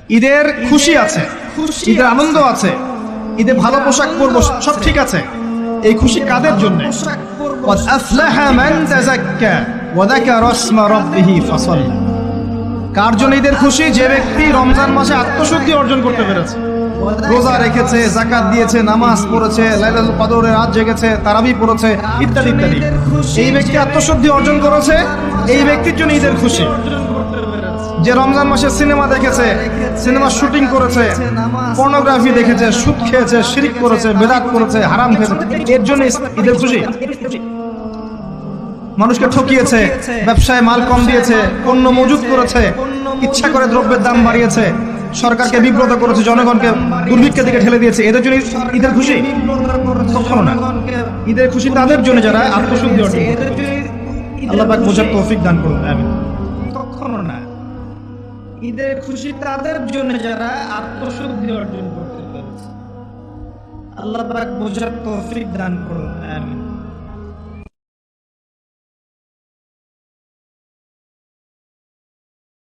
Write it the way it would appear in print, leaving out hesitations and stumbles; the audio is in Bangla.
ঈদের খুশি আছে, ঈদের আনন্দ আছে, ঈদে ভালো পোশাক পরবো, সব ঠিক আছে। এই খুশি কাদের জন্য? قد أفلح من تزكى وذكر اسم ربه فصلى। কার জন্য ঈদের খুশি? যে ব্যক্তি রমজান মাসে আত্মশুদ্ধি অর্জন করতে পেরেছে, রোজা রেখেছে, যাকাত দিয়েছে, নামাজ পড়েছে, লাইলাতুল কদরের রাত জেগেছে, তারাবি পড়েছে, ইত্যাদি ইত্যাদি। এই ব্যক্তি আত্মশুদ্ধি অর্জন করেছে, এই ব্যক্তির জন্য ঈদের খুশি। যে রমজান মাসে সিনেমা দেখেছে, সিনেমা শুটিং করেছে, পর্নোগ্রাফি দেখেছে, সুদ খেয়েছে, শিরিক করেছে, বেদাত করেছে, হারাম খেয়েছে, এর জন্য ঈদের খুশি। মানুষকে ঠকিয়েছে, ব্যবসায় মাল কম দিয়েছে, পণ্য মজুত করেছে, ইচ্ছা করে দ্রব্যের দাম বাড়িয়েছে, সরকারকে বিব্রত করেছে, জনগণকে দুর্ভিক্ষের দিকে ঠেলে দিয়েছে, এদের জন্য ঈদের খুশি? কখনো না। ঈদের খুশি তাদের জন্য যারা আত্মশুদ্ধি অর্জন করেছে। আল্লাহ পাক বোঝার তৌফিক দান করুন, আমিন। কখনো না। ঈদের খুশি তাদের জন্য যারা আত্মশুদ্ধি অর্জন করতে পেরেছে। আল্লাহ পাক বোঝার তৌফিক দান করুন, আমিন।